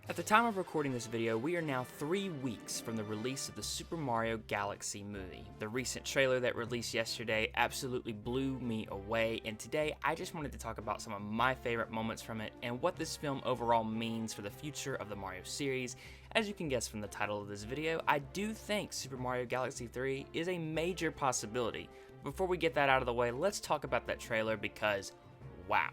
At the time of recording this video, we are now 3 weeks from the release of the Super Mario Galaxy movie. The recent trailer that released yesterday absolutely blew me away, and today I just wanted to talk about some of my favorite moments from it and what this film overall means for the future of the Mario series. As you can guess from the title of this video, I do think Super Mario Galaxy 3 is a major possibility. Before we get that out of the way, let's talk about that trailer because, wow.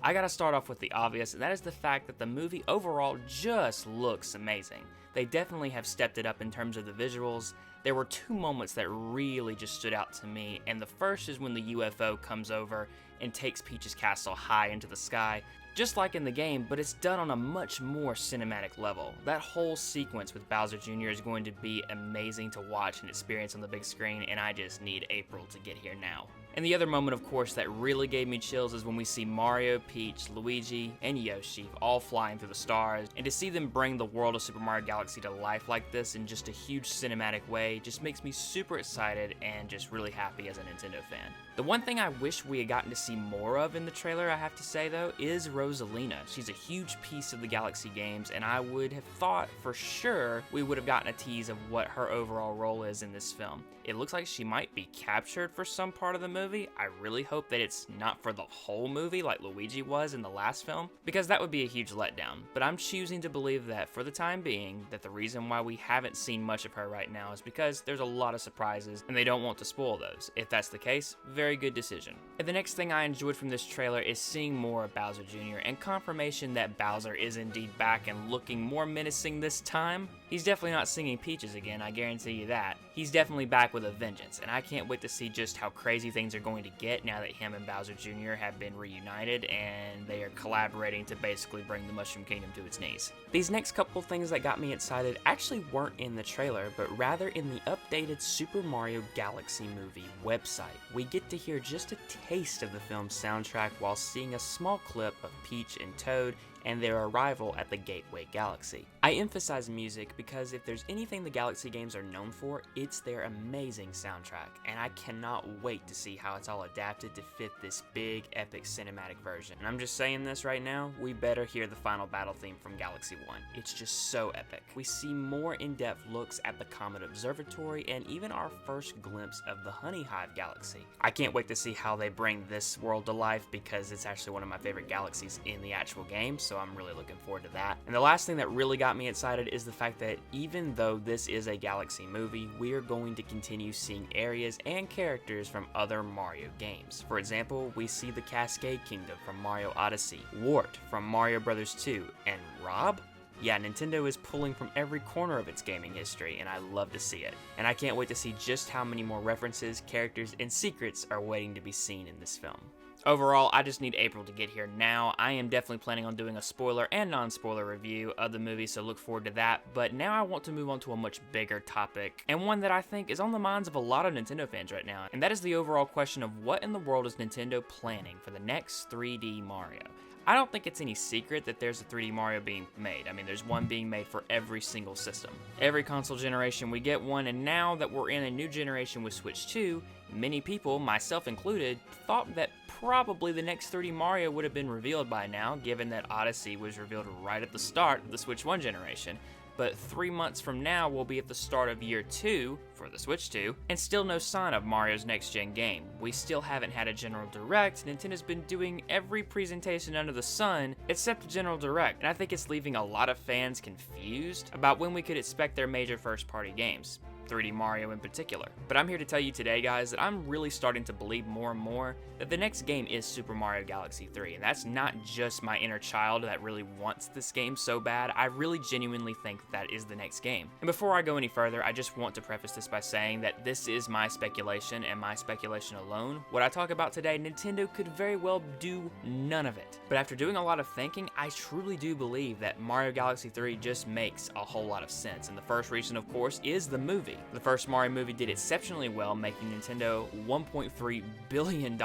I gotta start off with the obvious, and that is the fact that the movie overall just looks amazing. They definitely have stepped it up in terms of the visuals. There were two moments that really just stood out to me, and the first is when the UFO comes over and takes Peach's castle high into the sky, just like in the game, but it's done on a much more cinematic level. That whole sequence with Bowser Jr. is going to be amazing to watch and experience on the big screen, and I just need April to get here now. And the other moment, of course, that really gave me chills is when we see Mario, Peach, Luigi, and Yoshi all flying through the stars, and to see them bring the world of Super Mario Galaxy to life like this in just a huge cinematic way just makes me super excited and just really happy as a Nintendo fan. The one thing I wish we had gotten to see more of in the trailer, I have to say though, is Rosalina. She's a huge piece of the Galaxy games, and I would have thought for sure we would have gotten a tease of what her overall role is in this film. It looks like she might be captured for some part of the movie. I really hope that it's not for the whole movie like Luigi was in the last film, because that would be a huge letdown. But I'm choosing to believe that for the time being, that the reason why we haven't seen much of her right now is because there's a lot of surprises and they don't want to spoil those. If that's the case, very good decision. And the next thing I enjoyed from this trailer is seeing more of Bowser Jr. and confirmation that Bowser is indeed back and looking more menacing this time. He's definitely not singing Peaches again, I guarantee you that. He's definitely back with a vengeance, and I can't wait to see just how crazy things are going to get now that him and Bowser Jr. have been reunited and they are collaborating to basically bring the Mushroom Kingdom to its knees. These next couple things that got me excited actually weren't in the trailer, but rather in the updated Super Mario Galaxy movie website. We get to hear just a taste of the film's soundtrack while seeing a small clip of Peach and Toad and their arrival at the Gateway Galaxy. I emphasize music because if there's anything the Galaxy games are known for, it's their amazing soundtrack, and I cannot wait to see how it's all adapted to fit this big, epic cinematic version. And I'm just saying this right now, we better hear the final battle theme from Galaxy 1. It's just so epic. We see more in-depth looks at the Comet Observatory and even our first glimpse of the Honey Hive Galaxy. I can't wait to see how they bring this world to life because it's actually one of my favorite galaxies in the actual game, so I'm really looking forward to that. And the last thing that really got me excited is the fact that even though this is a Galaxy movie, we are going to continue seeing areas and characters from other Mario games. For example, we see the Cascade Kingdom from Mario Odyssey, Wart from Mario Bros. 2, and Rob? Yeah, Nintendo is pulling from every corner of its gaming history, and I love to see it. And I can't wait to see just how many more references, characters, and secrets are waiting to be seen in this film. Overall, I just need April to get here now. I am definitely planning on doing a spoiler and non-spoiler review of the movie, so look forward to that. But now I want to move on to a much bigger topic, and one that I think is on the minds of a lot of Nintendo fans right now, and that is the overall question of what in the world is Nintendo planning for the next 3D Mario? I don't think it's any secret that there's a 3D Mario being made. I mean, there's one being made for every single system. Every console generation we get one, and now that we're in a new generation with Switch 2, many people, myself included, thought that probably the next 3D Mario would have been revealed by now, given that Odyssey was revealed right at the start of the Switch 1 generation. But 3 months from now, we'll be at the start of year 2 for the Switch 2, and still no sign of Mario's next-gen game. We still haven't had a General Direct. Nintendo's been doing every presentation under the sun except a General Direct, and I think it's leaving a lot of fans confused about when we could expect their major first-party games. 3D Mario in particular. But I'm here to tell you today, guys, that I'm really starting to believe more and more that the next game is Super Mario Galaxy 3, and that's not just my inner child that really wants this game so bad. I really genuinely think that is the next game. And before I go any further, I just want to preface this by saying that this is my speculation and my speculation alone. What I talk about today, Nintendo could very well do none of it. But after doing a lot of thinking, I truly do believe that Mario Galaxy 3 just makes a whole lot of sense. And the first reason, of course, is the movie. The first Mario movie did exceptionally well, making Nintendo $1.3 billion,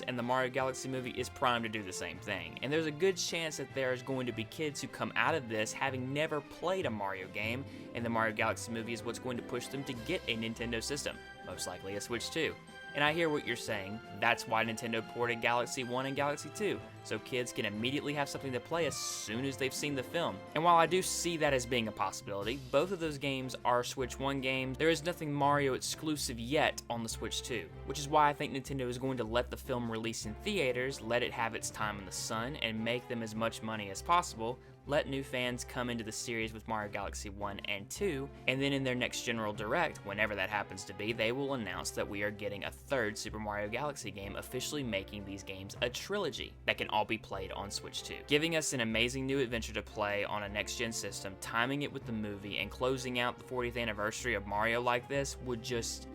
and the Mario Galaxy movie is primed to do the same thing. And there's a good chance that there's going to be kids who come out of this having never played a Mario game, and the Mario Galaxy movie is what's going to push them to get a Nintendo system, most likely a Switch 2. And I hear what you're saying. That's why Nintendo ported Galaxy 1 and Galaxy 2, so kids can immediately have something to play as soon as they've seen the film. And while I do see that as being a possibility, both of those games are Switch 1 games. There is nothing Mario exclusive yet on the Switch 2, which is why I think Nintendo is going to let the film release in theaters, let it have its time in the sun, and make them as much money as possible. Let new fans come into the series with Mario Galaxy 1 and 2, and then in their next General Direct, whenever that happens to be, they will announce that we are getting a third Super Mario Galaxy game, officially making these games a trilogy that can all be played on Switch 2. Giving us an amazing new adventure to play on a next-gen system, timing it with the movie, and closing out the 40th anniversary of Mario like this would just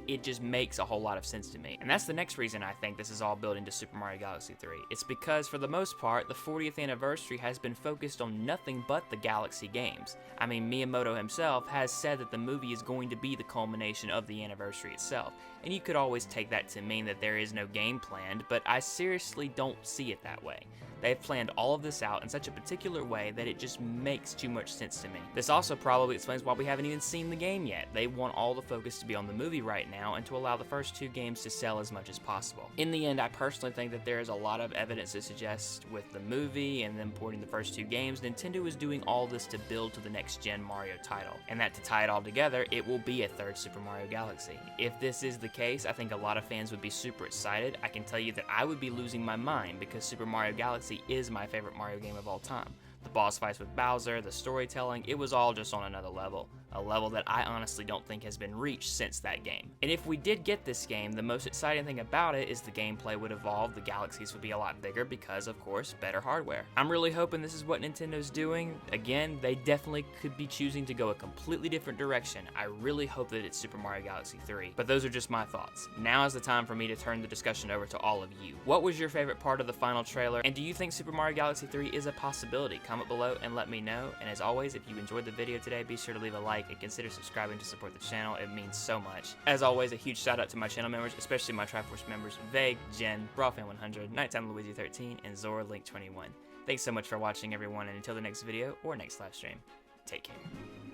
makes a whole lot of sense to me. And that's the next reason I think this is all built into Super Mario Galaxy 3. It's because, for the most part, the 40th anniversary has been focused on nothing but the Galaxy games. I mean, Miyamoto himself has said that the movie is going to be the culmination of the anniversary itself, and you could always take that to mean that there is no game planned, but I seriously don't see it that way. They've planned all of this out in such a particular way that it just makes too much sense to me. This also probably explains why we haven't even seen the game yet. They want all the focus to be on the movie right now and to allow the first two games to sell as much as possible. In the end, I personally think that there is a lot of evidence to suggest with the movie and them porting the first two games, Nintendo is doing all this to build to the next gen Mario title, and that to tie it all together, it will be a third Super Mario Galaxy. If this is the case, I think a lot of fans would be super excited. I can tell you that I would be losing my mind because Super Mario Galaxy is my favorite Mario game of all time. The boss fights with Bowser, the storytelling, it was all just on another level. A level that I honestly don't think has been reached since that game. And if we did get this game, the most exciting thing about it is the gameplay would evolve, the galaxies would be a lot bigger because, of course, better hardware. I'm really hoping this is what Nintendo's doing. Again, they definitely could be choosing to go a completely different direction. I really hope that it's Super Mario Galaxy 3. But those are just my thoughts. Now is the time for me to turn the discussion over to all of you. What was your favorite part of the final trailer? And do you think Super Mario Galaxy 3 is a possibility? Comment below and let me know. And as always, if you enjoyed the video today, be sure to leave a like and consider subscribing to support the channel. It means so much. As always, a huge shout out to my channel members, especially my Triforce members Vague, Jen, Brawlfan100, Nighttime Luigi 13, and Zora Link 21. Thanks so much for watching, everyone, and until the next video or next live stream, take care.